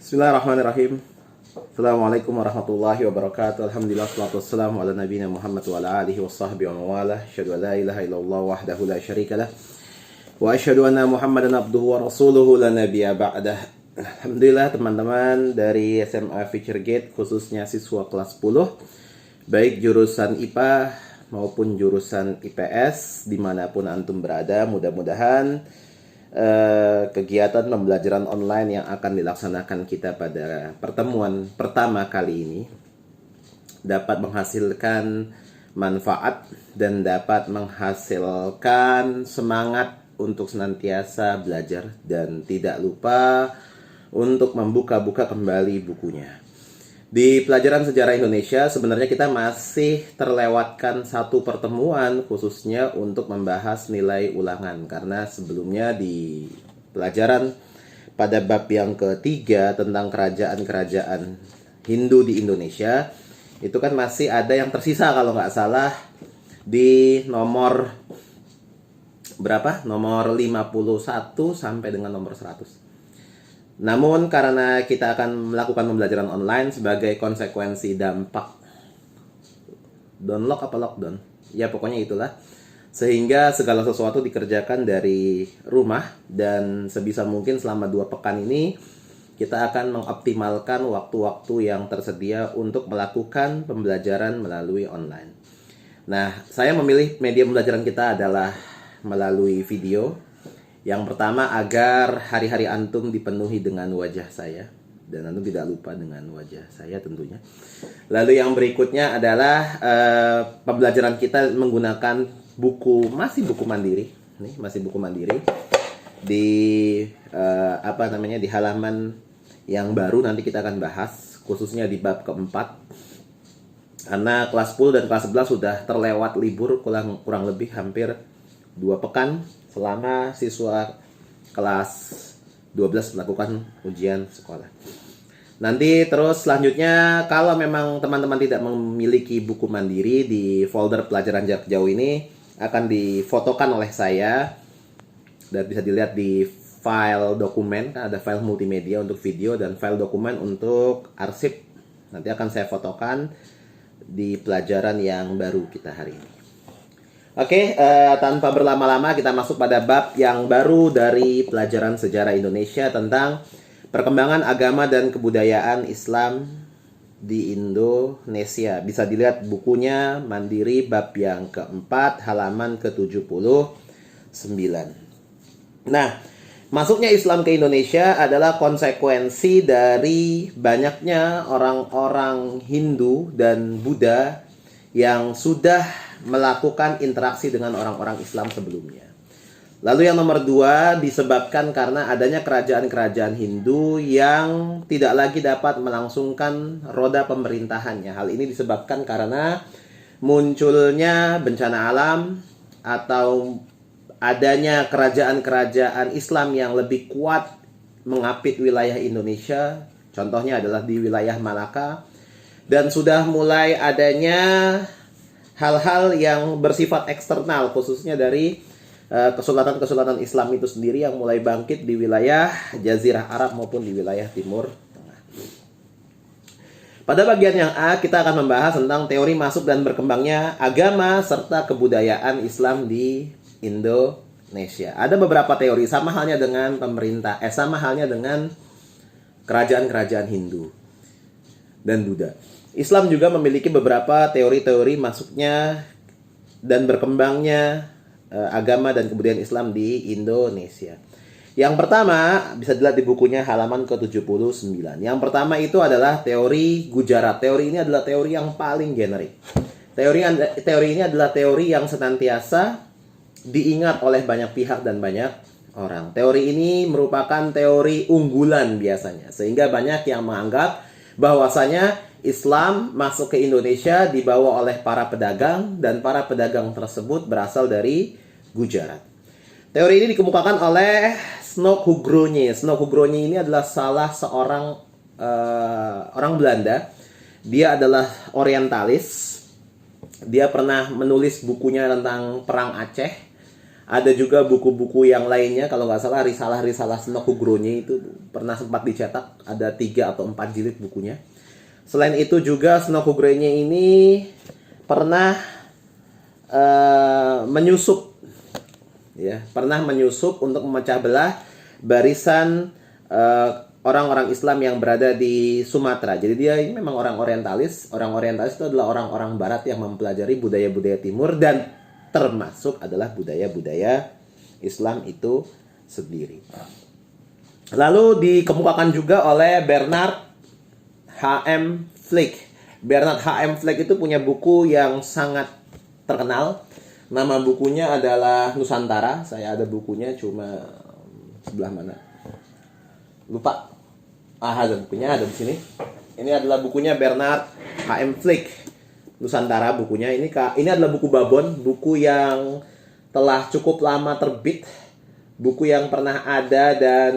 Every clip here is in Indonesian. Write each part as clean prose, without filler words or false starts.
Bismillahirrahmanirrahim. Assalamualaikum warahmatullahi wabarakatuh. Alhamdulillah, salatu wassalamu ala nabiyina Muhammad wa ala alihi wa sahbihi wa mawalah. Asyhadu an la ilaha illallah wahdahu la syarikalah wa asyhadu anna Muhammadan abduhu wa rasuluhu la nabiyya ba'dah. Alhamdulillah teman-teman dari SMA Future Gate, khususnya siswa kelas 10, baik jurusan IPA maupun jurusan IPS, dimanapun antum berada, mudah-mudahan kegiatan pembelajaran online yang akan dilaksanakan kita pada pertemuan pertama kali ini dapat menghasilkan manfaat dan dapat menghasilkan semangat untuk senantiasa belajar dan tidak lupa untuk membuka-buka kembali bukunya. Di pelajaran sejarah Indonesia sebenarnya kita masih terlewatkan satu pertemuan khususnya untuk membahas nilai ulangan, karena sebelumnya di pelajaran pada bab yang ketiga tentang kerajaan-kerajaan Hindu di Indonesia itu kan masih ada yang tersisa kalau nggak salah di nomor berapa? Nomor 51 sampai dengan nomor 100. Namun karena kita akan melakukan pembelajaran online sebagai konsekuensi dampak download apa lockdown, ya pokoknya itulah, sehingga segala sesuatu dikerjakan dari rumah, dan sebisa mungkin selama 2 pekan ini kita akan mengoptimalkan waktu-waktu yang tersedia untuk melakukan pembelajaran melalui online. Nah, saya memilih media pembelajaran kita adalah melalui video. Yang pertama, agar hari-hari antum dipenuhi dengan wajah saya, dan antum tidak lupa dengan wajah saya tentunya. Lalu yang berikutnya adalah pembelajaran kita menggunakan buku, masih buku mandiri. Nih, masih buku mandiri di di halaman yang baru nanti kita akan bahas, khususnya di bab keempat. Karena kelas 10 dan kelas 11 sudah terlewat libur kurang lebih hampir 2 pekan selama siswa kelas 12 melakukan ujian sekolah. Nanti terus selanjutnya, kalau memang teman-teman tidak memiliki buku mandiri, di folder pelajaran jarak jauh ini akan difotokan oleh saya dan bisa dilihat di file dokumen. Kan ada file multimedia untuk video dan file dokumen untuk arsip. Nanti akan saya fotokan di pelajaran yang baru kita hari ini. Oke, tanpa berlama-lama kita masuk pada bab yang baru dari pelajaran sejarah Indonesia tentang perkembangan agama dan kebudayaan Islam di Indonesia. Bisa dilihat bukunya mandiri bab yang keempat halaman ke-79. Nah, masuknya Islam ke Indonesia adalah konsekuensi dari banyaknya orang-orang Hindu dan Buddha yang sudah melakukan interaksi dengan orang-orang Islam sebelumnya. Lalu yang nomor 2, disebabkan karena adanya kerajaan-kerajaan Hindu yang tidak lagi dapat melangsungkan roda pemerintahannya. Hal ini disebabkan karena munculnya bencana alam atau adanya kerajaan-kerajaan Islam yang lebih kuat mengapit wilayah Indonesia. Contohnya adalah di wilayah Malaka. Dan sudah mulai adanya hal-hal yang bersifat eksternal, khususnya dari kesultanan-kesultanan Islam itu sendiri yang mulai bangkit di wilayah Jazirah Arab maupun di wilayah Timur Tengah. Pada bagian yang A, kita akan membahas tentang teori masuk dan berkembangnya agama serta kebudayaan Islam di Indonesia. Ada beberapa teori, sama halnya dengan kerajaan-kerajaan Hindu dan Buddha. Islam juga memiliki beberapa teori-teori masuknya dan berkembangnya agama dan kebudayaan Islam di Indonesia. Yang pertama, bisa dilihat di bukunya halaman ke-79. Yang pertama itu adalah teori Gujarat. Teori ini adalah teori yang paling generik. Teori ini adalah teori yang senantiasa diingat oleh banyak pihak dan banyak orang. Teori ini merupakan teori unggulan biasanya, sehingga banyak yang menganggap bahwasanya Islam masuk ke Indonesia dibawa oleh para pedagang, dan para pedagang tersebut berasal dari Gujarat. Teori ini dikemukakan oleh Snokhugroene. Snokhugroene ini adalah salah seorang orang Belanda. Dia adalah orientalis. Dia pernah menulis bukunya tentang Perang Aceh. Ada juga buku-buku yang lainnya, kalau nggak salah risalah-risalah Snokugronye itu pernah sempat dicetak, ada 3 atau 4 jilid bukunya. Selain itu juga Snokugronye ini pernah menyusup, ya, pernah menyusup untuk memecah belah barisan orang-orang Islam yang berada di Sumatera. Jadi dia ini memang orang orientalis. Orang orientalis itu adalah orang-orang barat yang mempelajari budaya-budaya timur dan termasuk adalah budaya-budaya Islam itu sendiri. Lalu dikemukakan juga oleh Bernard H.M. Fleck. Bernard H.M. Fleck itu punya buku yang sangat terkenal. Nama bukunya adalah Nusantara. Saya ada bukunya, cuma sebelah mana? Lupa. Ada bukunya, ada di sini. Ini adalah bukunya Bernard H.M. Fleck. Nusantara bukunya. Ini adalah buku Babon, buku yang telah cukup lama terbit. Buku yang pernah ada dan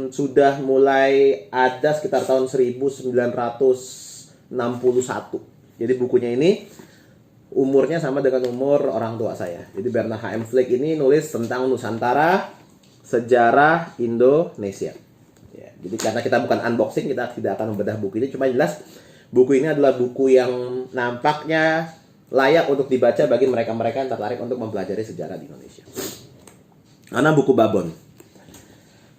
sudah mulai ada sekitar tahun 1961. Jadi bukunya ini umurnya sama dengan umur orang tua saya. Jadi Bernard H.M. Fleck ini nulis tentang Nusantara, sejarah Indonesia. Ya, jadi karena kita bukan unboxing, kita tidak akan membedah buku ini. Cuma jelas buku ini adalah buku yang nampaknya layak untuk dibaca bagi mereka-mereka yang tertarik untuk mempelajari sejarah di Indonesia. Karena buku Babon.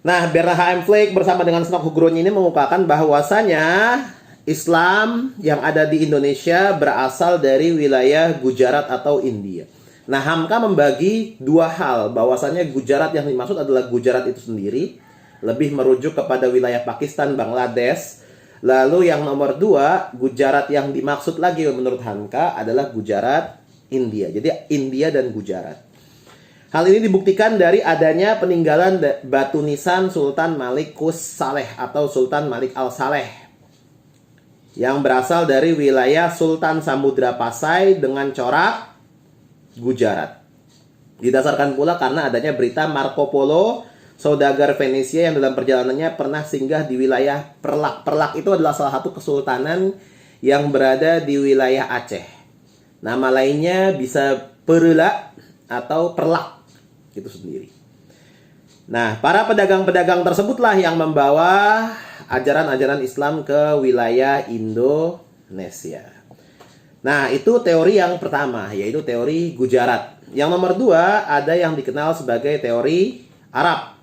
Nah, Bernard H.M. Fleck bersama dengan Snokugronye ini mengukakan bahwasanya Islam yang ada di Indonesia berasal dari wilayah Gujarat atau India. Nah, Hamka membagi 2 hal, bahwasanya Gujarat yang dimaksud adalah Gujarat itu sendiri, lebih merujuk kepada wilayah Pakistan, Bangladesh. Lalu yang nomor 2, Gujarat yang dimaksud lagi menurut Hamka adalah Gujarat India. Jadi India dan Gujarat. Hal ini dibuktikan dari adanya peninggalan batu nisan Sultan Malik Qus Saleh atau Sultan Malik Al-Saleh yang berasal dari wilayah Sultan Samudra Pasai dengan corak Gujarat. Didasarkan pula karena adanya berita Marco Polo, saudagar Venesia yang dalam perjalanannya pernah singgah di wilayah Perlak. Perlak itu adalah salah satu kesultanan yang berada di wilayah Aceh. Nama lainnya bisa Perlak atau Perlak itu sendiri. Nah, para pedagang-pedagang tersebutlah yang membawa ajaran-ajaran Islam ke wilayah Indonesia. Nah, itu teori yang pertama, yaitu teori Gujarat. Yang nomor 2, ada yang dikenal sebagai teori Arab.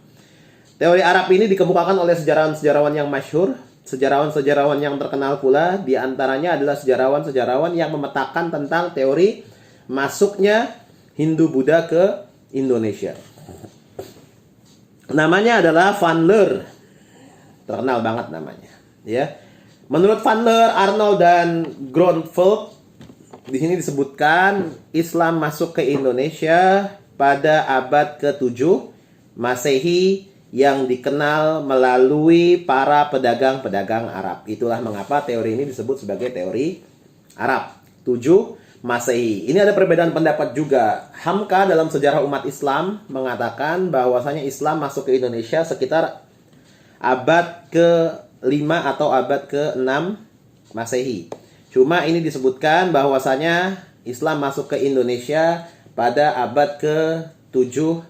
Teori Arab ini dikemukakan oleh sejarawan-sejarawan yang masyhur, sejarawan-sejarawan yang terkenal pula. Di antaranya adalah sejarawan-sejarawan yang memetakan tentang teori masuknya Hindu-Buddha ke Indonesia. Namanya adalah Van Leur. Terkenal banget namanya, ya. Menurut Van Leur, Arnold dan Grunwald, di sini disebutkan Islam masuk ke Indonesia pada abad ke-7 Masehi yang dikenal melalui para pedagang-pedagang Arab. Itulah mengapa teori ini disebut sebagai teori Arab. 7 Masehi. Ini ada perbedaan pendapat juga. Hamka dalam sejarah umat Islam mengatakan bahwasanya Islam masuk ke Indonesia sekitar abad ke-5 atau abad ke-6 Masehi. Cuma ini disebutkan bahwasanya Islam masuk ke Indonesia pada abad ke-7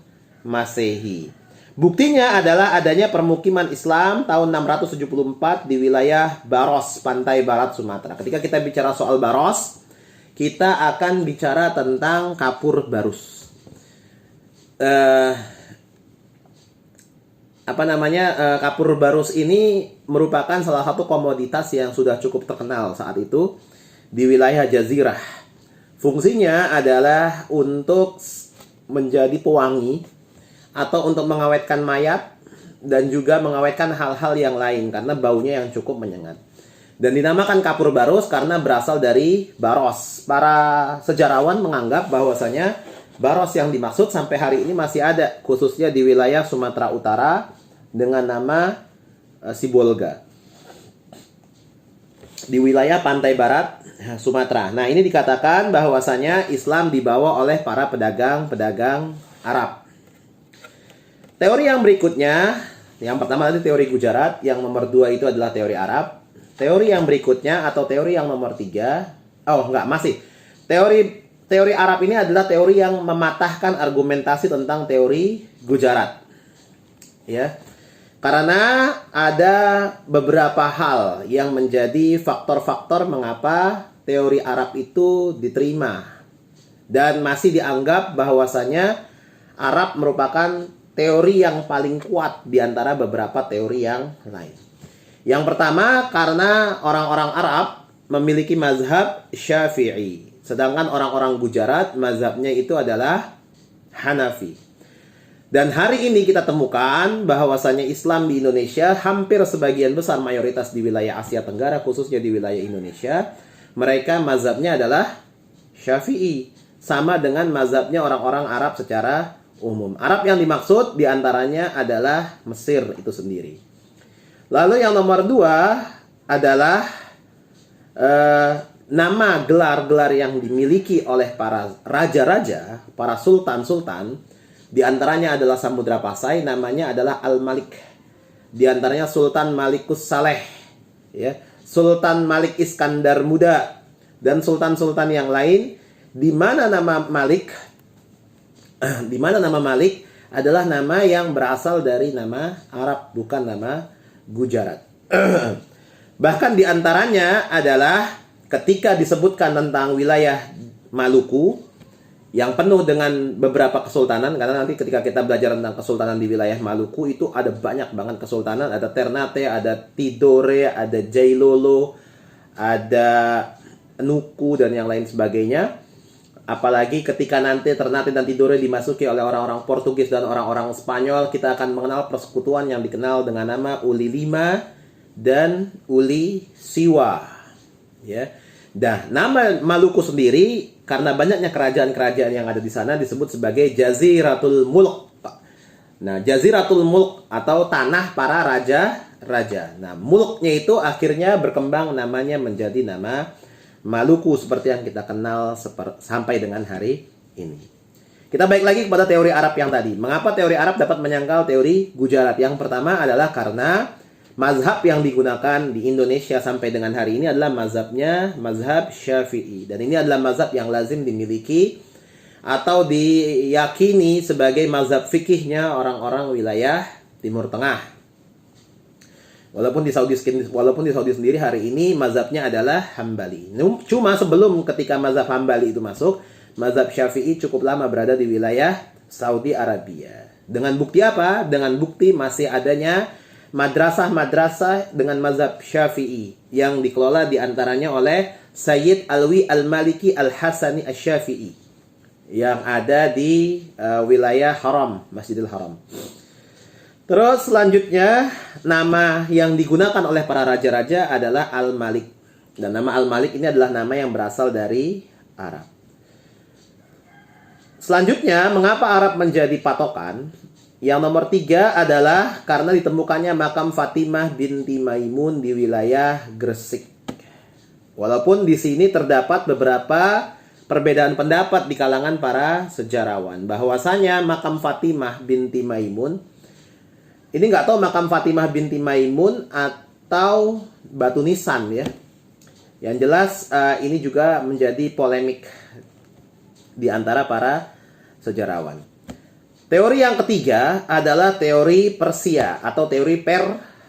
Masehi. Buktinya adalah adanya permukiman Islam tahun 674 di wilayah Baros, pantai barat Sumatera. Ketika kita bicara soal Baros, kita akan bicara tentang kapur barus. Kapur barus ini merupakan salah satu komoditas yang sudah cukup terkenal saat itu di wilayah Jazirah. Fungsinya adalah untuk menjadi pewangi atau untuk mengawetkan mayat dan juga mengawetkan hal-hal yang lain karena baunya yang cukup menyengat. Dan dinamakan kapur barus karena berasal dari Baros. Para sejarawan menganggap bahwasanya Baros yang dimaksud sampai hari ini masih ada, khususnya di wilayah Sumatera Utara dengan nama Sibolga. Di wilayah pantai barat Sumatera. Nah, ini dikatakan bahwasanya Islam dibawa oleh para pedagang-pedagang Arab. Teori yang berikutnya, yang pertama tadi teori Gujarat, yang nomor 2 itu adalah teori Arab. Teori yang berikutnya atau teori yang nomor 3, teori teori Arab ini adalah teori yang mematahkan argumentasi tentang teori Gujarat. Ya. Karena ada beberapa hal yang menjadi faktor-faktor mengapa teori Arab itu diterima dan masih dianggap bahwasanya Arab merupakan teori yang paling kuat di antara beberapa teori yang lain. Yang pertama, karena orang-orang Arab memiliki mazhab Syafi'i, sedangkan orang-orang Gujarat mazhabnya itu adalah Hanafi. Dan hari ini kita temukan bahwasanya Islam di Indonesia hampir sebagian besar mayoritas di wilayah Asia Tenggara, khususnya di wilayah Indonesia, mereka mazhabnya adalah Syafi'i, sama dengan mazhabnya orang-orang Arab secara umum. Arab yang dimaksud diantaranya adalah Mesir itu sendiri. Lalu yang nomor 2 adalah nama gelar-gelar yang dimiliki oleh para raja-raja, para sultan-sultan. Di antaranya adalah Samudra Pasai, namanya adalah Al-Malik. Di antaranya Sultan Malikus Saleh, ya, Sultan Malik Iskandar Muda, dan sultan-sultan yang lain, di mana nama Malik adalah nama yang berasal dari nama Arab, bukan nama Gujarat. Bahkan di antaranya adalah ketika disebutkan tentang wilayah Maluku yang penuh dengan beberapa kesultanan, karena nanti ketika kita belajar tentang kesultanan di wilayah Maluku itu ada banyak banget kesultanan, ada Ternate, ada Tidore, ada Jailolo, ada Nuku dan yang lain sebagainya. Apalagi ketika nanti Ternate dan Tidore dimasuki oleh orang-orang Portugis dan orang-orang Spanyol, kita akan mengenal persekutuan yang dikenal dengan nama Uli Lima dan Uli Siwa, ya. Nah, nama Maluku sendiri karena banyaknya kerajaan-kerajaan yang ada di sana disebut sebagai Jaziratul Mulk. Nah, Jaziratul Mulk atau tanah para raja-raja. Nah, mulknya itu akhirnya berkembang namanya menjadi nama Maluku seperti yang kita kenal sampai dengan hari ini. Kita balik lagi kepada teori Arab yang tadi. Mengapa teori Arab dapat menyangkal teori Gujarat? Yang pertama adalah karena mazhab yang digunakan di Indonesia sampai dengan hari ini adalah mazhab Syafi'i. Dan ini adalah mazhab yang lazim dimiliki atau diyakini sebagai mazhab fikihnya orang-orang wilayah Timur Tengah. Walaupun di Saudi sendiri hari ini mazhabnya adalah Hambali. Cuma sebelum ketika mazhab Hambali itu masuk, mazhab Syafi'i cukup lama berada di wilayah Saudi Arabia. Dengan bukti apa? Dengan bukti masih adanya madrasah-madrasah dengan mazhab Syafi'i yang dikelola diantaranya oleh Sayyid Alwi Al-Maliki Al-Hasani Asy-Syafi'i yang ada di wilayah Haram, Masjidil Haram. Terus selanjutnya nama yang digunakan oleh para raja-raja adalah Al-Malik. Dan nama Al-Malik ini adalah nama yang berasal dari Arab. Selanjutnya, mengapa Arab menjadi patokan? Yang nomor 3 adalah karena ditemukannya makam Fatimah binti Maimun di wilayah Gresik. Walaupun di sini terdapat beberapa perbedaan pendapat di kalangan para sejarawan, bahwasanya makam Fatimah binti Maimun ini nggak tahu makam Fatimah binti Maimun atau batu nisan, ya. Yang jelas ini juga menjadi polemik di antara para sejarawan. Teori yang ketiga adalah teori Persia atau teori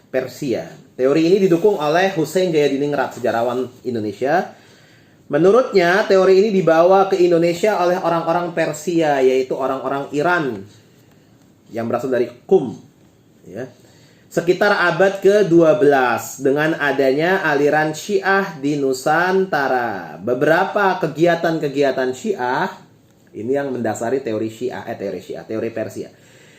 Persia. Teori ini didukung oleh Hussein Jayadiningrat, sejarawan Indonesia. Menurutnya, teori ini dibawa ke Indonesia oleh orang-orang Persia, yaitu orang-orang Iran yang berasal dari Qum, ya. Sekitar abad ke-12 dengan adanya aliran Syiah di Nusantara. Beberapa kegiatan-kegiatan Syiah ini yang mendasari teori Persia.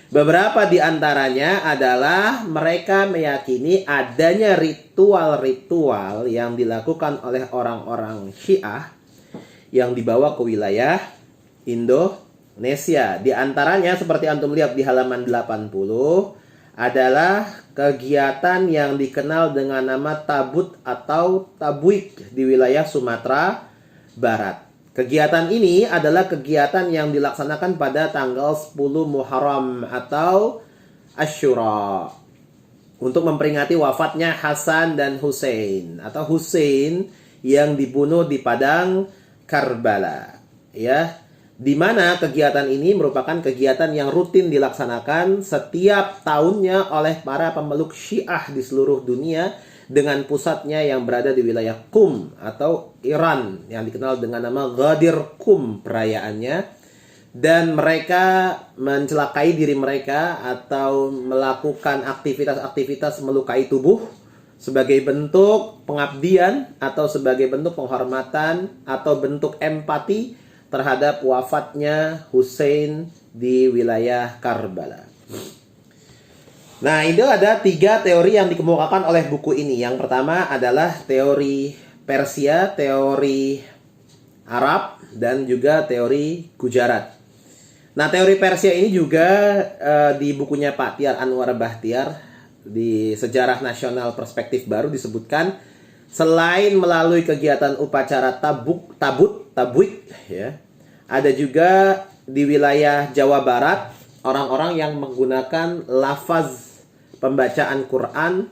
Beberapa di antaranya adalah mereka meyakini adanya ritual-ritual yang dilakukan oleh orang-orang Syiah yang dibawa ke wilayah Indonesia. Di antaranya seperti antum lihat di halaman 80 adalah kegiatan yang dikenal dengan nama tabut atau tabuik di wilayah Sumatera Barat. Kegiatan ini adalah kegiatan yang dilaksanakan pada tanggal 10 Muharram atau Asyura untuk memperingati wafatnya Hasan dan Hussein atau Hussein yang dibunuh di padang Karbala. ya, di mana kegiatan ini merupakan kegiatan yang rutin dilaksanakan setiap tahunnya oleh para pemeluk Syiah di seluruh dunia dengan pusatnya yang berada di wilayah Qum atau Iran yang dikenal dengan nama Ghadir Qum perayaannya. Dan mereka mencelakai diri mereka atau melakukan aktivitas-aktivitas melukai tubuh sebagai bentuk pengabdian atau sebagai bentuk penghormatan atau bentuk empati terhadap wafatnya Hussein di wilayah Karbala. Nah, itu ada 3 teori yang dikemukakan oleh buku ini. Yang pertama adalah teori Persia, teori Arab, dan juga teori Gujarat. Nah, teori Persia ini juga di bukunya Pak Tiar Anwar Bahtiar di Sejarah Nasional Perspektif Baru disebutkan selain melalui kegiatan upacara tabuik ya, ada juga di wilayah Jawa Barat orang-orang yang menggunakan lafaz pembacaan Quran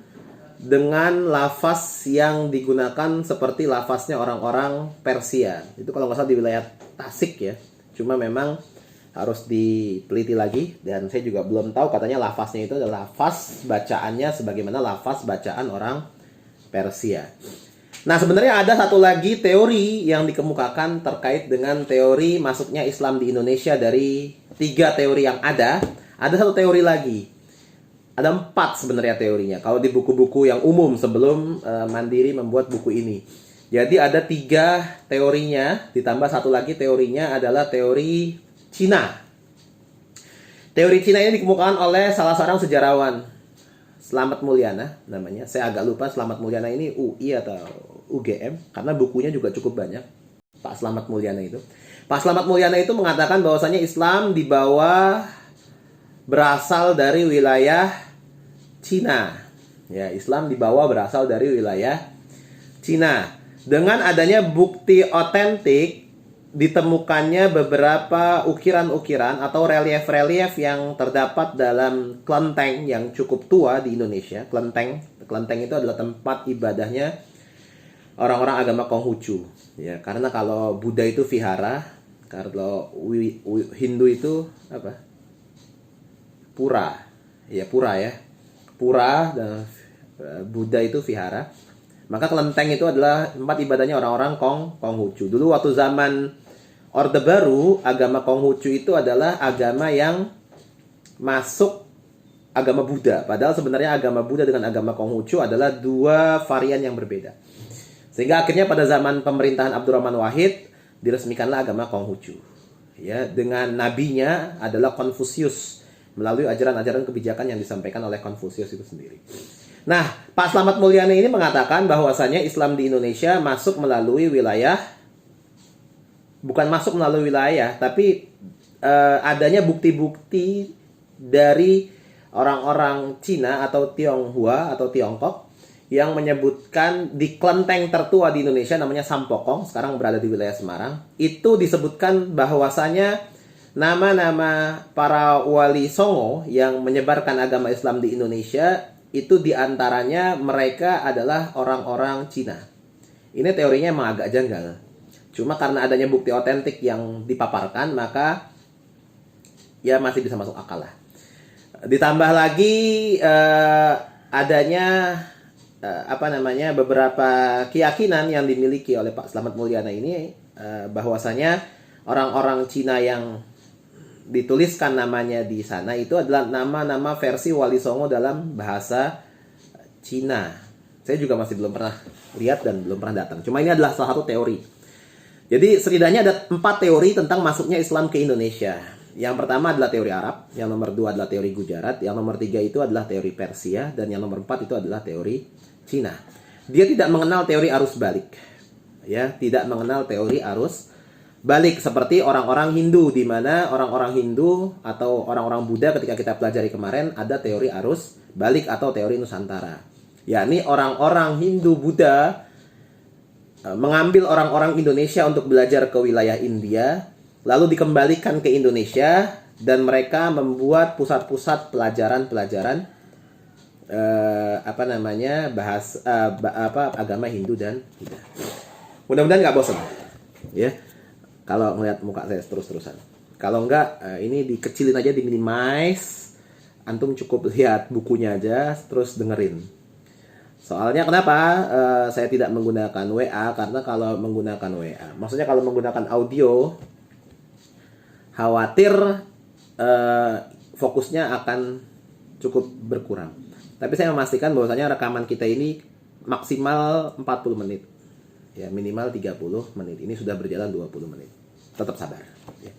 dengan lafaz yang digunakan seperti lafaznya orang-orang Persia. Itu kalau nggak salah di wilayah Tasik ya. Cuma memang harus diteliti lagi dan saya juga belum tahu, katanya lafaznya itu adalah lafaz bacaannya sebagaimana lafaz bacaan orang Persia. Nah, sebenarnya ada satu lagi teori yang dikemukakan terkait dengan teori masuknya Islam di Indonesia. Dari 3 teori yang ada satu teori lagi. Ada 4 sebenarnya teorinya kalau di buku-buku yang umum sebelum Mandiri membuat buku ini. Jadi ada 3 teorinya, ditambah satu lagi teorinya adalah teori Cina. Teori Cina ini dikemukakan oleh salah seorang sejarawan, Slamet Mulyana namanya. Saya agak lupa Slamet Mulyana ini UI atau UGM karena bukunya juga cukup banyak. Pak Slamet Mulyana itu. Pak Slamet Mulyana itu mengatakan bahwasanya Islam di bawah berasal dari wilayah Cina. Ya, Islam di bawah berasal dari wilayah Cina. Dengan adanya bukti otentik ditemukannya beberapa ukiran-ukiran atau relief-relief yang terdapat dalam kelenteng yang cukup tua di Indonesia. Kelenteng itu adalah tempat ibadahnya orang-orang agama Konghucu. Ya, karena kalau Buddha itu vihara, kalau Hindu itu apa? Pura. Ya, pura ya. Pura dan Buddha itu vihara. Maka kelenteng itu adalah tempat ibadahnya orang-orang Konghucu. Dulu waktu zaman Orde Baru, agama Konghucu itu adalah agama yang masuk agama Buddha. Padahal sebenarnya agama Buddha dengan agama Konghucu adalah 2 varian yang berbeda. Sehingga akhirnya pada zaman pemerintahan Abdurrahman Wahid diresmikanlah agama Konghucu. Ya, dengan nabinya adalah Konfusius melalui ajaran-ajaran kebijakan yang disampaikan oleh Konfusius itu sendiri. Nah, Pak Slamet Mulyana ini mengatakan bahwasanya Islam di Indonesia masuk melalui wilayah, bukan masuk melalui wilayah, tapi adanya bukti-bukti dari orang-orang Cina atau Tionghoa atau Tiongkok yang menyebutkan di kelenteng tertua di Indonesia namanya Sampokong, sekarang berada di wilayah Semarang. Itu disebutkan bahwasanya nama-nama para wali songo yang menyebarkan agama Islam di Indonesia itu diantaranya mereka adalah orang-orang Cina. Ini teorinya emang agak janggal. Cuma karena adanya bukti otentik yang dipaparkan, maka ya masih bisa masuk akal lah. Ditambah lagi adanya beberapa keyakinan yang dimiliki oleh Pak Slamet Mulyana ini bahwasanya orang-orang Cina yang dituliskan namanya di sana itu adalah nama-nama versi Wali Songo dalam bahasa Cina. Saya juga masih belum pernah lihat dan belum pernah datang. Cuma ini adalah salah satu teori. Jadi setidaknya ada 4 teori tentang masuknya Islam ke Indonesia. Yang pertama adalah teori Arab, yang nomor 2 adalah teori Gujarat, yang nomor 3 itu adalah teori Persia, dan yang nomor 4 itu adalah teori Cina. Dia tidak mengenal teori arus balik. Ya, tidak mengenal teori arus balik seperti orang-orang Hindu, di mana orang-orang Hindu atau orang-orang Buddha ketika kita pelajari kemarin ada teori arus balik atau teori Nusantara. Yakni orang-orang Hindu Buddha mengambil orang-orang Indonesia untuk belajar ke wilayah India, lalu dikembalikan ke Indonesia dan mereka membuat pusat-pusat pelajaran-pelajaran agama Hindu dan Buddha. Mudah-mudahan nggak bosan, ya. kalau ngeliat muka saya terus-terusan. Kalau enggak, ini dikecilin aja, diminimize. Antum cukup lihat bukunya aja, terus dengerin. Soalnya kenapa saya tidak menggunakan WA? Karena kalau menggunakan WA, maksudnya kalau menggunakan audio, khawatir fokusnya akan cukup berkurang. Tapi saya memastikan bahwasanya rekaman kita ini maksimal 40 menit. Ya, minimal 30 menit. Ini sudah berjalan 20 menit. Tetap sabar. Ya.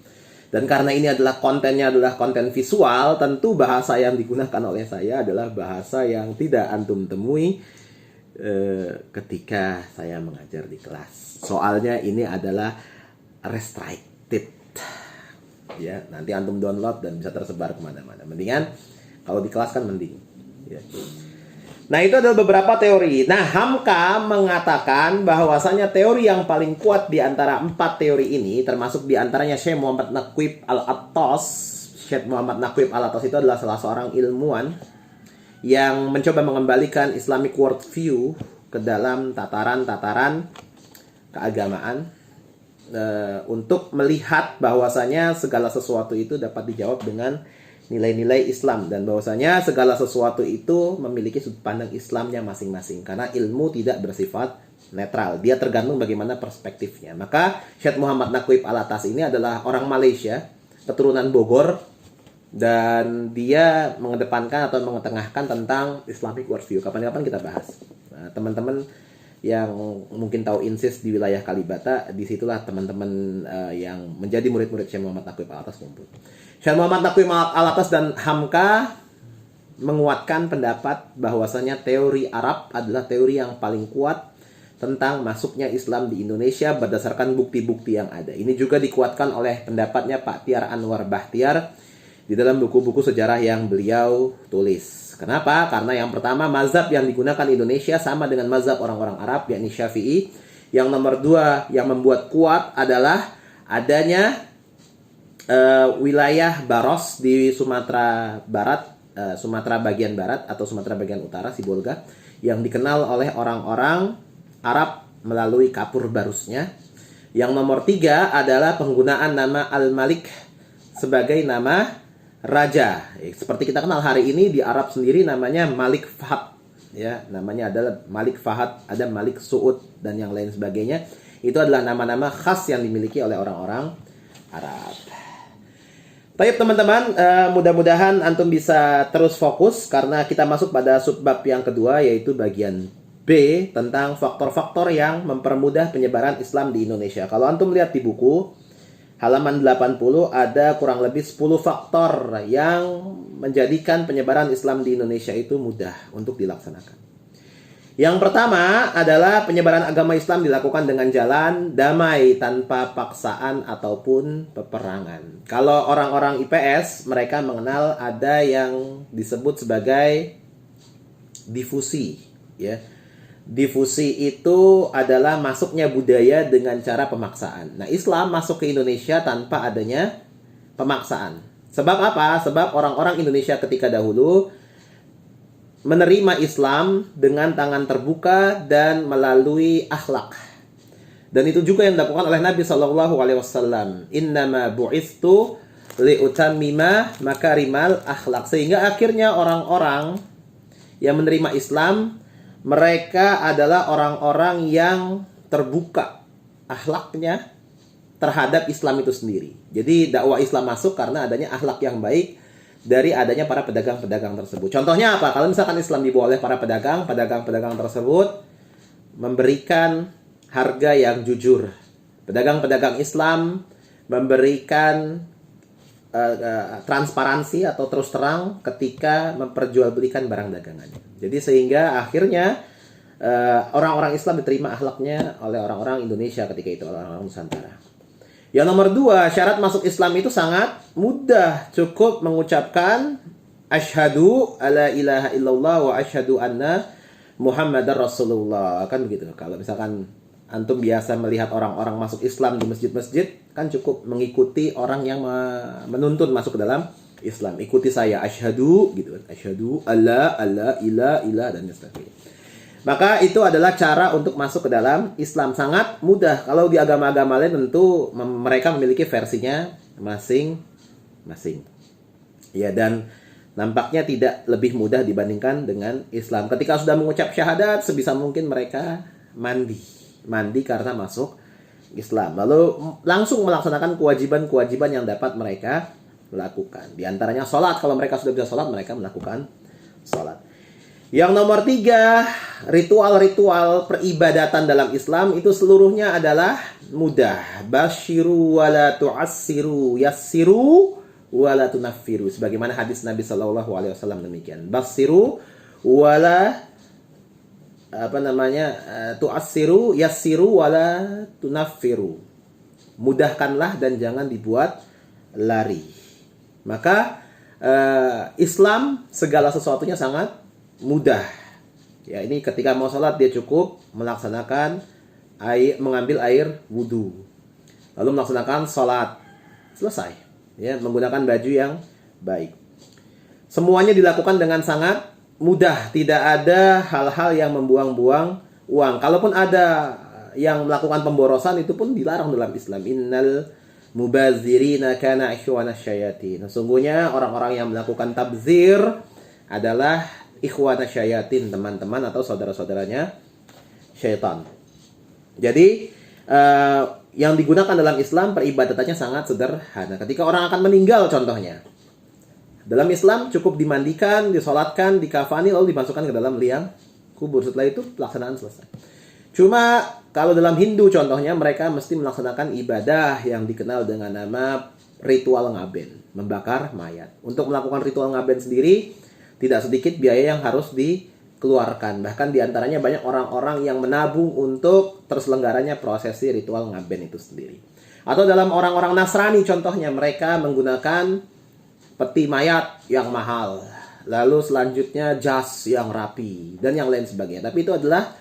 Dan karena ini adalah kontennya adalah konten visual, tentu bahasa yang digunakan oleh saya adalah bahasa yang tidak antum temui ketika saya mengajar di kelas. Soalnya ini adalah restricted. Ya, nanti antum download dan bisa tersebar kemana-mana. Mendingan kalau di kelas kan mending. Ya. Nah, itu adalah beberapa teori. Nah, Hamka mengatakan bahwasanya teori yang paling kuat di antara 4 teori ini, termasuk di antaranya Syekh Muhammad Naqib Al-Attas. Syekh Muhammad Naqib Al-Attas itu adalah salah seorang ilmuwan yang mencoba mengembalikan Islamic worldview ke dalam tataran-tataran keagamaan untuk melihat bahwasanya segala sesuatu itu dapat dijawab dengan nilai-nilai Islam, dan bahwasanya segala sesuatu itu memiliki sudut pandang Islamnya masing-masing, karena ilmu tidak bersifat netral, dia tergantung bagaimana perspektifnya. Maka Syekh Muhammad Naqib Al-Attas ini adalah orang Malaysia, keturunan Bogor, dan dia mengedepankan atau mengetengahkan tentang Islamic worldview. Kapan-kapan kita bahas. Nah, teman-teman yang mungkin tahu INSIS di wilayah Kalibata, disitulah teman-teman yang menjadi murid-murid Syekh Muhammad Naqib Al-Attas kumpul. Syekh Muhammad Naqib Al-Attas dan Hamka menguatkan pendapat bahwasanya teori Arab adalah teori yang paling kuat tentang masuknya Islam di Indonesia berdasarkan bukti-bukti yang ada. Ini juga dikuatkan oleh pendapatnya Pak Tiar Anwar Bahtiar di dalam buku-buku sejarah yang beliau tulis. Kenapa? Karena yang pertama, mazhab yang digunakan Indonesia sama dengan mazhab orang-orang Arab, yakni Syafi'i. Yang nomor 2 yang membuat kuat adalah adanya wilayah Baros di Sumatera Barat, Sumatera bagian barat atau Sumatera bagian utara, Sibolga, yang dikenal oleh orang-orang Arab melalui kapur barusnya. Yang nomor 3 adalah penggunaan nama Al-Malik sebagai nama raja. Seperti kita kenal hari ini di Arab sendiri namanya Malik Fahad. Ya, namanya adalah Malik Fahad, ada Malik Suud dan yang lain sebagainya. Itu adalah nama-nama khas yang dimiliki oleh orang-orang Arab. Baik teman-teman, mudah-mudahan antum bisa terus fokus karena kita masuk pada subbab yang kedua, yaitu bagian B tentang faktor-faktor yang mempermudah penyebaran Islam di Indonesia. Kalau antum lihat di buku halaman 80 ada kurang lebih 10 faktor yang menjadikan penyebaran Islam di Indonesia itu mudah untuk dilaksanakan. Yang pertama adalah penyebaran agama Islam dilakukan dengan jalan damai tanpa paksaan ataupun peperangan. Kalau orang-orang IPS, mereka mengenal ada yang disebut sebagai difusi, ya. Difusi itu adalah masuknya budaya dengan cara pemaksaan. Nah, Islam masuk ke Indonesia tanpa adanya pemaksaan. Sebab apa? Sebab orang-orang Indonesia ketika dahulu menerima Islam dengan tangan terbuka dan melalui akhlak. Dan itu juga yang dilakukan oleh Nabi SAW. Innama bu'istu li'utammima makarimal akhlak. Sehingga akhirnya orang-orang yang menerima Islam, mereka adalah orang-orang yang terbuka akhlaknya terhadap Islam itu sendiri. Jadi dakwah Islam masuk karena adanya akhlak yang baik dari adanya para pedagang-pedagang tersebut. Contohnya apa? Kalau misalkan Islam dibawa oleh para pedagang, pedagang-pedagang tersebut memberikan harga yang jujur. Pedagang-pedagang Islam memberikan transparansi atau terus terang ketika memperjualbelikan barang dagangannya. Jadi sehingga akhirnya orang-orang Islam diterima akhlaknya oleh orang-orang Indonesia ketika itu, orang-orang Nusantara. Yang nomor 2, syarat masuk Islam itu sangat mudah. Cukup mengucapkan asyhadu alla ilaha illallah wa asyhadu anna Muhammadar Rasulullah. Kan begitu. Kalau misalkan antum biasa melihat orang-orang masuk Islam di masjid-masjid, kan cukup mengikuti orang yang menuntun masuk ke dalam Islam. Ikuti saya, asyhadu gitu kan. Asyhadu alla ilaha dan sebagainya. Maka itu adalah cara untuk masuk ke dalam Islam. Sangat mudah. Kalau di agama-agama lain tentu mereka memiliki versinya masing-masing. Ya, dan nampaknya tidak lebih mudah dibandingkan dengan Islam. Ketika sudah mengucap syahadat, sebisa mungkin mereka mandi karena masuk Islam. Lalu langsung melaksanakan kewajiban-kewajiban yang dapat mereka lakukan. Di antaranya sholat. Kalau mereka sudah bisa sholat, mereka melakukan sholat. Yang nomor 3, ritual-ritual peribadatan dalam Islam itu seluruhnya adalah mudah. Basyiru wala tu'assiru, yassiru wala tunaffiru. Sebagaimana hadis Nabi SAW demikian. Basyiru wala tu'assiru, yassiru wala tunaffiru. Mudahkanlah dan jangan dibuat lari. Maka Islam segala sesuatunya sangat mudah. Ya, ini ketika mau sholat dia cukup melaksanakan mengambil air wudhu, lalu melaksanakan sholat, selesai. Ya, menggunakan baju yang baik. Semuanya dilakukan dengan sangat mudah. Tidak ada hal-hal yang membuang-buang uang. Kalaupun ada yang melakukan pemborosan, itu pun dilarang dalam Islam. Innal mubazirina kana ikhwana syayatin. Sesungguhnya orang-orang yang melakukan tabzir adalah ikhwana syayatin, teman-teman atau saudara-saudaranya syaitan. Jadi yang digunakan dalam Islam peribadatannya sangat sederhana. Ketika orang akan meninggal contohnya, dalam Islam cukup dimandikan, disolatkan, dikafani, lalu dimasukkan ke dalam liang kubur. Setelah itu pelaksanaan selesai. Cuma kalau dalam Hindu contohnya, mereka mesti melaksanakan ibadah yang dikenal dengan nama ritual ngaben, membakar mayat. Untuk melakukan ritual ngaben sendiri tidak sedikit biaya yang harus dikeluarkan. Bahkan diantaranya banyak orang-orang yang menabung untuk terselenggaranya prosesi ritual ngaben itu sendiri. Atau dalam orang-orang Nasrani contohnya, mereka menggunakan peti mayat yang mahal. Lalu selanjutnya jas yang rapi dan yang lain sebagainya. Tapi itu adalah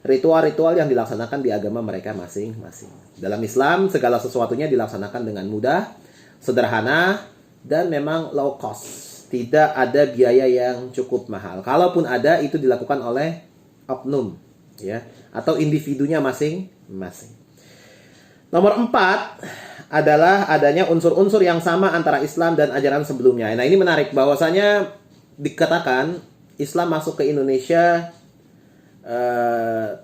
ritual-ritual yang dilaksanakan di agama mereka masing-masing. Dalam Islam segala sesuatunya dilaksanakan dengan mudah, sederhana, dan memang low cost. Tidak ada biaya yang cukup mahal. Kalaupun ada, itu dilakukan oleh oknum, ya, atau individunya masing-masing. Nomor 4 adalah adanya unsur-unsur yang sama antara Islam dan ajaran sebelumnya. Nah, ini menarik bahwasanya dikatakan Islam masuk ke Indonesia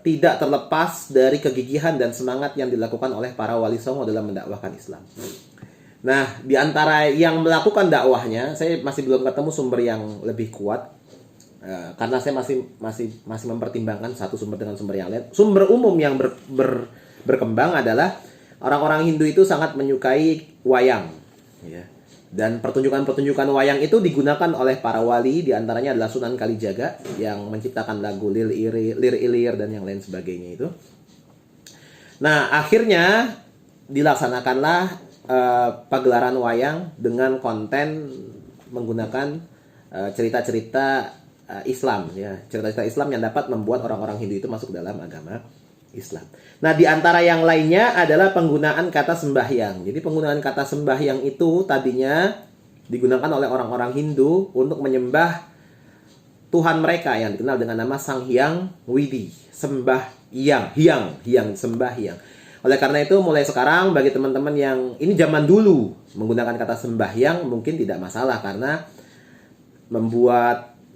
tidak terlepas dari kegigihan dan semangat yang dilakukan oleh para wali songo dalam mendakwahkan Islam. Nah, di antara yang melakukan dakwahnya, saya masih belum ketemu sumber yang lebih kuat, karena saya masih mempertimbangkan satu sumber dengan sumber yang lain. Sumber umum yang berkembang adalah orang-orang Hindu itu sangat menyukai wayang, ya. Dan pertunjukan-pertunjukan wayang itu digunakan oleh para wali, di antaranya adalah Sunan Kalijaga yang menciptakan lagu Lir Ilir dan yang lain sebagainya itu. Nah, akhirnya dilaksanakanlah pagelaran wayang dengan konten menggunakan cerita-cerita Islam, ya, cerita-cerita Islam yang dapat membuat orang-orang Hindu itu masuk dalam agama Islam. Nah, di antara yang lainnya adalah penggunaan kata sembahyang. Jadi penggunaan kata sembahyang itu tadinya digunakan oleh orang-orang Hindu untuk menyembah Tuhan mereka yang dikenal dengan nama Sang Hyang Widi, sembahyang, sembahyang. Oleh karena itu mulai sekarang bagi teman-teman yang ini zaman dulu menggunakan kata sembahyang mungkin tidak masalah karena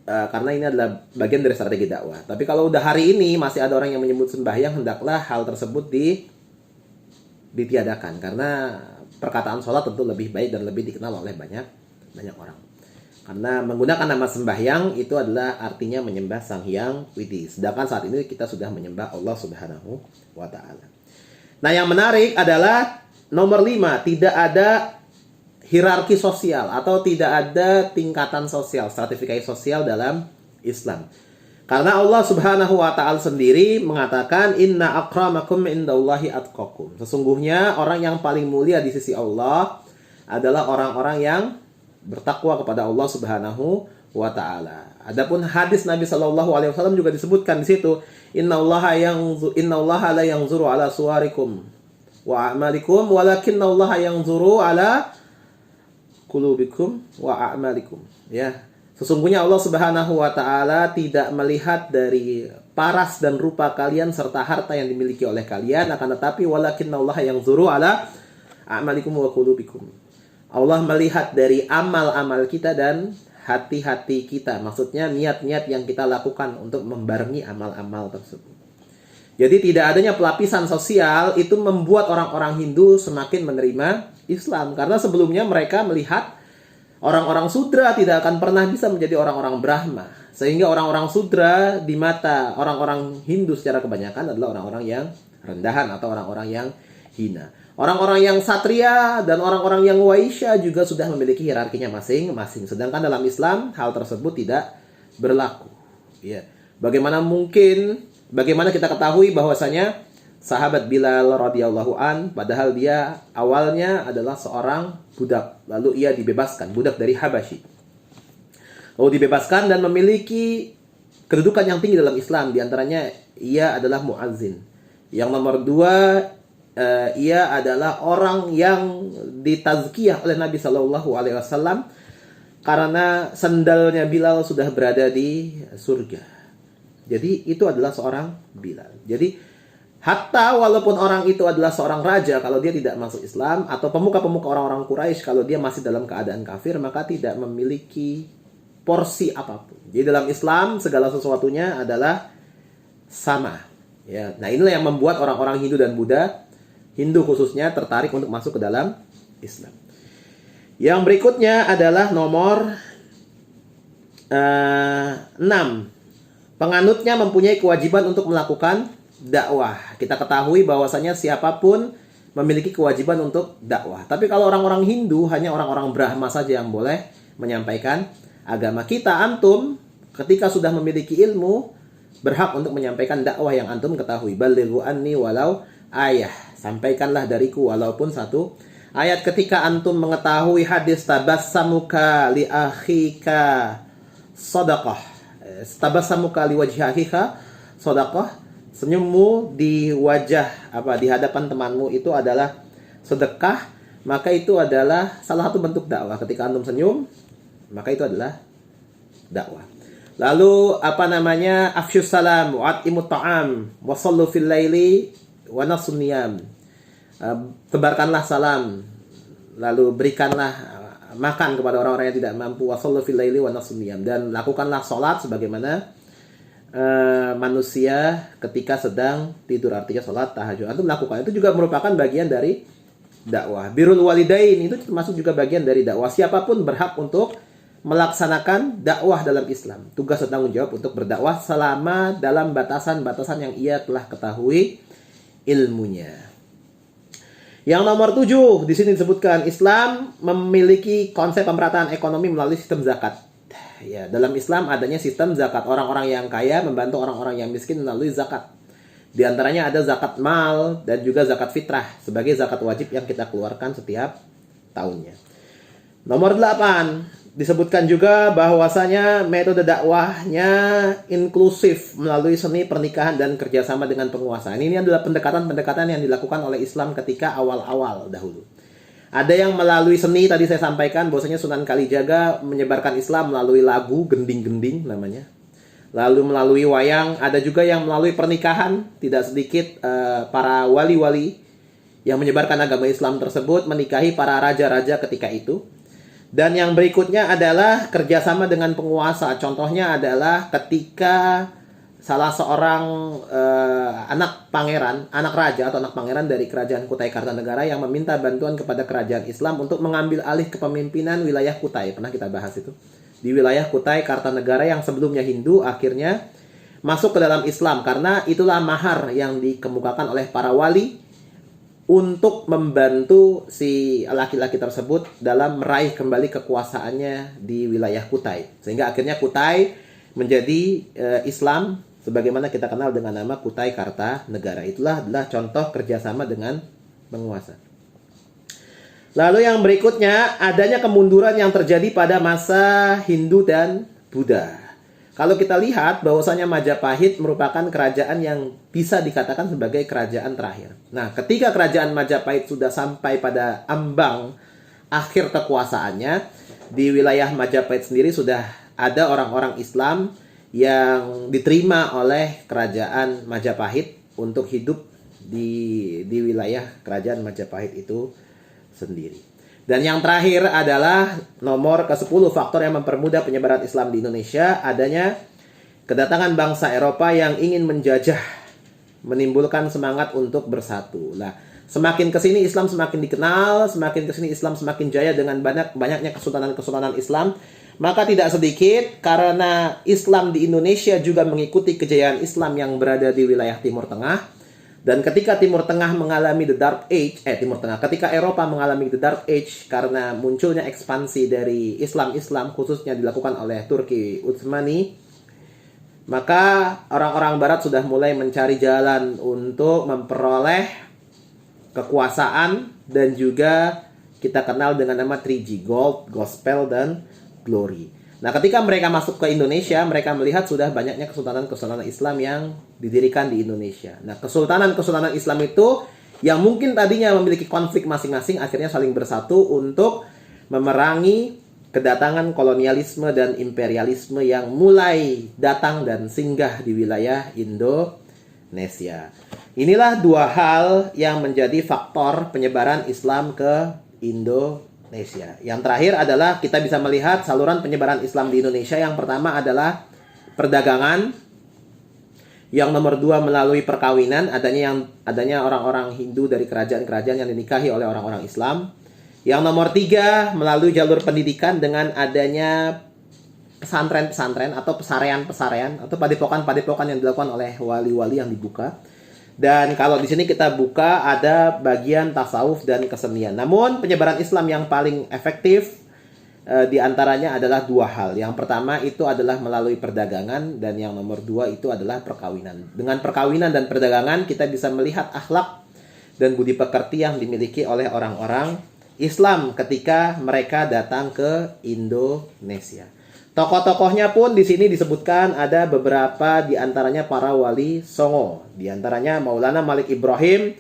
karena ini adalah bagian dari strategi dakwah. Tapi kalau udah hari ini masih ada orang yang menyebut sembahyang, hendaklah hal tersebut ditiadakan karena perkataan sholat tentu lebih baik dan lebih dikenal oleh banyak orang. Karena menggunakan nama sembahyang itu adalah artinya menyembah Sang Hyang Widi. Sedangkan saat ini kita sudah menyembah Allah Subhanahu wa Ta'ala. Nah, yang menarik adalah nomor 5, tidak ada hierarki sosial atau tidak ada tingkatan sosial, stratifikasi sosial dalam Islam. Karena Allah Subhanahu wa Ta'ala sendiri mengatakan inna akramakum indallahi atqakum. Sesungguhnya orang yang paling mulia di sisi Allah adalah orang-orang yang bertakwa kepada Allah Subhanahu wa Ta'ala. Adapun hadis Nabi Shallallahu alaihi wasallam juga disebutkan di situ, innallaha la yanzuru ala suwarikum wa a'malikum walakinnallaha yanzuru ala qulubikum wa a'malikum. Ya. Sesungguhnya Allah Subhanahu wa taala tidak melihat dari paras dan rupa kalian serta harta yang dimiliki oleh kalian, akan tetapi walakinnallaha yanzuru ala a'malikum wa qulubikum. Allah melihat dari amal-amal kita dan hati-hati kita. Maksudnya niat-niat yang kita lakukan untuk membarengi amal-amal tersebut. Jadi tidak adanya pelapisan sosial itu membuat orang-orang Hindu semakin menerima Islam. Karena sebelumnya mereka melihat orang-orang Sudra tidak akan pernah bisa menjadi orang-orang Brahma. Sehingga orang-orang Sudra di mata orang-orang Hindu secara kebanyakan adalah orang-orang yang rendahan atau orang-orang yang hina. Orang-orang yang Satria dan orang-orang yang Waisya juga sudah memiliki hierarkinya masing-masing. Sedangkan dalam Islam hal tersebut tidak berlaku. Ya. Bagaimana kita ketahui bahwasanya sahabat Bilal radhiyallahu an padahal dia awalnya adalah seorang budak, lalu ia dibebaskan, budak dari Habasyi. Lalu dibebaskan dan memiliki kedudukan yang tinggi dalam Islam, diantaranya ia adalah muazzin. Yang nomor 2, ia adalah orang yang ditazkiyah oleh Nabi Shallallahu Alaihi Wasallam karena sendalnya Bilal sudah berada di surga. Jadi itu adalah seorang Bilal. Jadi hatta walaupun orang itu adalah seorang raja, kalau dia tidak masuk Islam, atau pemuka-pemuka orang-orang Quraisy kalau dia masih dalam keadaan kafir, maka tidak memiliki porsi apapun. Jadi dalam Islam segala sesuatunya adalah sama. Ya, nah inilah yang membuat orang-orang Hindu dan Buddha, Hindu khususnya, tertarik untuk masuk ke dalam Islam. Yang berikutnya adalah nomor 6. Penganutnya mempunyai kewajiban untuk melakukan dakwah. Kita ketahui bahwasanya siapapun memiliki kewajiban untuk dakwah. Tapi kalau orang-orang Hindu, hanya orang-orang Brahma saja yang boleh menyampaikan agama. Kita, antum, ketika sudah memiliki ilmu, berhak untuk menyampaikan dakwah yang antum ketahui. Balighu anni walau ayah. Sampaikanlah dariku walaupun satu ayat. Ketika antum mengetahui hadis tabassamuka li akhika shadaqah. Tabassamuka li wajhi akhika shadaqah. Senyummu di wajah di hadapan temanmu itu adalah sedekah, maka itu adalah salah satu bentuk dakwah. Ketika antum senyum, maka itu adalah dakwah. Lalu afsyus salam wa at'imut ta'am wa sallu fil laili wa nasun niyam. Tebarkanlah salam, lalu berikanlah makan kepada orang-orang yang tidak mampu, wa sallu fil laili wa nasun niyam, dan lakukanlah salat sebagaimana manusia ketika sedang tidur, artinya salat tahajud. Antum melakukan itu juga merupakan bagian dari dakwah. Birrul walidain itu termasuk juga bagian dari dakwah. Siapapun berhak untuk melaksanakan dakwah dalam Islam. Tugas dan tanggung jawab untuk berdakwah selama dalam batasan-batasan yang ia telah ketahui ilmunya. Yang nomor 7, di sini disebutkan Islam memiliki konsep pemerataan ekonomi melalui sistem zakat. Ya, dalam Islam adanya sistem zakat. Orang-orang yang kaya membantu orang-orang yang miskin melalui zakat. Di antaranya ada zakat mal dan juga zakat fitrah sebagai zakat wajib yang kita keluarkan setiap tahunnya. Nomor 8, disebutkan juga bahwasanya metode dakwahnya inklusif melalui seni pernikahan dan kerjasama dengan penguasa. Ini adalah pendekatan-pendekatan yang dilakukan oleh Islam ketika awal-awal dahulu. Ada yang melalui seni, tadi saya sampaikan bahwasanya Sunan Kalijaga menyebarkan Islam melalui lagu, gending-gending namanya. Lalu melalui wayang, ada juga yang melalui pernikahan. Tidak sedikit para wali-wali yang menyebarkan agama Islam tersebut menikahi para raja-raja ketika itu. Dan yang berikutnya adalah kerjasama dengan penguasa. Contohnya adalah ketika salah seorang anak raja atau anak pangeran dari kerajaan Kutai Kartanegara yang meminta bantuan kepada kerajaan Islam untuk mengambil alih kepemimpinan wilayah Kutai. Pernah kita bahas itu. Di wilayah Kutai Kartanegara yang sebelumnya Hindu akhirnya masuk ke dalam Islam. Karena itulah mahar yang dikemukakan oleh para wali untuk membantu si laki-laki tersebut dalam meraih kembali kekuasaannya di wilayah Kutai. Sehingga akhirnya Kutai menjadi Islam sebagaimana kita kenal dengan nama Kutai Kartanegara. Itulah adalah contoh kerjasama dengan penguasa. Lalu yang berikutnya, adanya kemunduran yang terjadi pada masa Hindu dan Buddha. Kalau kita lihat bahwasanya Majapahit merupakan kerajaan yang bisa dikatakan sebagai kerajaan terakhir. Nah, ketika kerajaan Majapahit sudah sampai pada ambang akhir kekuasaannya, di wilayah Majapahit sendiri sudah ada orang-orang Islam yang diterima oleh kerajaan Majapahit untuk hidup di wilayah kerajaan Majapahit itu sendiri. Dan yang terakhir adalah nomor ke-10 faktor yang mempermudah penyebaran Islam di Indonesia, adanya kedatangan bangsa Eropa yang ingin menjajah, menimbulkan semangat untuk bersatu. Nah, semakin kesini Islam semakin dikenal, semakin kesini Islam semakin jaya dengan banyaknya kesultanan-kesultanan Islam. Maka tidak sedikit karena Islam di Indonesia juga mengikuti kejayaan Islam yang berada di wilayah Timur Tengah. Dan ketika Timur Tengah mengalami the Dark Age, ketika Eropa mengalami the Dark Age karena munculnya ekspansi dari Islam khususnya dilakukan oleh Turki Utsmani, maka orang-orang Barat sudah mulai mencari jalan untuk memperoleh kekuasaan dan juga kita kenal dengan nama 3G, Gold, Gospel, dan Glory. Nah, ketika mereka masuk ke Indonesia, mereka melihat sudah banyaknya kesultanan-kesultanan Islam yang didirikan di Indonesia. Nah, kesultanan-kesultanan Islam itu yang mungkin tadinya memiliki konflik masing-masing akhirnya saling bersatu untuk memerangi kedatangan kolonialisme dan imperialisme yang mulai datang dan singgah di wilayah Indonesia. Inilah dua hal yang menjadi faktor penyebaran Islam ke Indonesia. Yang terakhir adalah kita bisa melihat saluran penyebaran Islam di Indonesia. Yang pertama adalah perdagangan. Yang nomor 2 melalui perkawinan, adanya orang-orang Hindu dari kerajaan-kerajaan yang dinikahi oleh orang-orang Islam. Yang nomor 3 melalui jalur pendidikan dengan adanya pesantren-pesantren atau pesarean-pesarean atau padepokan-padepokan yang dilakukan oleh wali-wali yang dibuka. Dan kalau di sini kita buka ada bagian tasawuf dan kesenian. Namun penyebaran Islam yang paling efektif di antaranya adalah dua hal. Yang pertama itu adalah melalui perdagangan dan yang nomor 2 itu adalah perkawinan. Dengan perkawinan dan perdagangan kita bisa melihat akhlak dan budi pekerti yang dimiliki oleh orang-orang Islam ketika mereka datang ke Indonesia. Tokoh-tokohnya pun di sini disebutkan ada beberapa di antaranya para wali Songo. Di antaranya Maulana Malik Ibrahim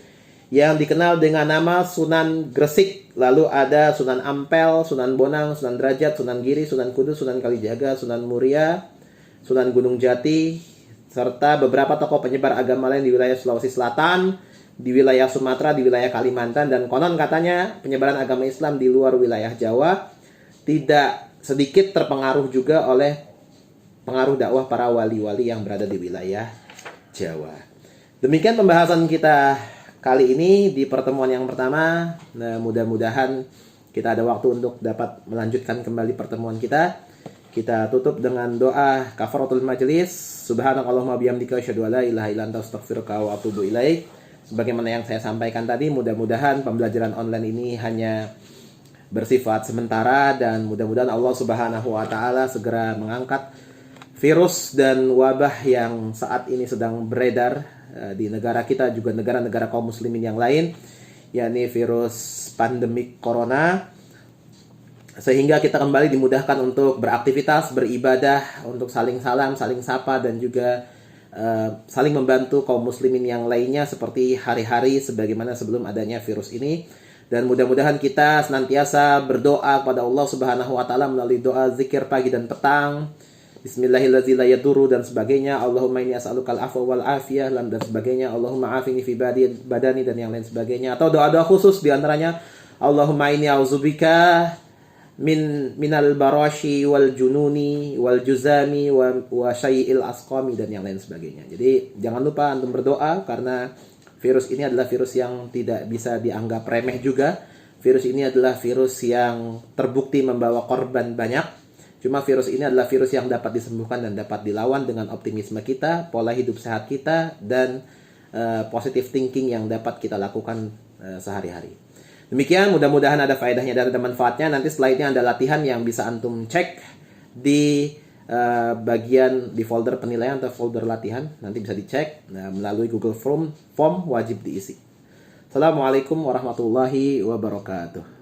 yang dikenal dengan nama Sunan Gresik. Lalu ada Sunan Ampel, Sunan Bonang, Sunan Derajat, Sunan Giri, Sunan Kudus, Sunan Kalijaga, Sunan Muria, Sunan Gunung Jati, serta beberapa tokoh penyebar agama lain di wilayah Sulawesi Selatan, di wilayah Sumatera, di wilayah Kalimantan, dan konon katanya penyebaran agama Islam di luar wilayah Jawa tidak sedikit terpengaruh juga oleh pengaruh dakwah para wali-wali yang berada di wilayah Jawa. Demikian pembahasan kita kali ini di pertemuan yang pertama. Nah, mudah-mudahan kita ada waktu untuk dapat melanjutkan kembali pertemuan kita. Kita tutup dengan doa kafaratul majelis. Subhanakallahumma bihamdika asyhadu an la ilaha illa anta astaghfiruka wa atubu ilaik. Sebagaimana yang saya sampaikan tadi, mudah-mudahan pembelajaran online ini hanya bersifat sementara dan mudah-mudahan Allah Subhanahu wa taala segera mengangkat virus dan wabah yang saat ini sedang beredar di negara kita juga negara-negara kaum muslimin yang lain, yakni virus pandemik corona, sehingga kita kembali dimudahkan untuk beraktivitas, beribadah, untuk saling salam, saling sapa dan juga saling membantu kaum muslimin yang lainnya seperti hari-hari sebagaimana sebelum adanya virus ini. Dan mudah-mudahan kita senantiasa berdoa kepada Allah Subhanahu wa taala melalui doa zikir pagi dan petang. Bismillahirrahmanirrahim dan sebagainya. Allahumma inni as'alukal afwa wal afiyah dan sebagainya. Allahumma afini fi badani dan yang lain sebagainya. Atau doa-doa khusus di antaranya Allahumma inni a'udzubika minal barashi wal jununi wal juzami wa syai'il asqami dan yang lain sebagainya. Jadi jangan lupa antum berdoa karena virus ini adalah virus yang tidak bisa dianggap remeh juga. Virus ini adalah virus yang terbukti membawa korban banyak. Cuma virus ini adalah virus yang dapat disembuhkan dan dapat dilawan dengan optimisme kita, pola hidup sehat kita, dan positive thinking yang dapat kita lakukan sehari-hari. Demikian, mudah-mudahan ada faedahnya dan ada manfaatnya. Nanti setelah ini ada latihan yang bisa antum cek di bagian di folder penilaian atau folder latihan, nanti bisa dicek melalui Google Form wajib diisi. Assalamualaikum warahmatullahi wabarakatuh.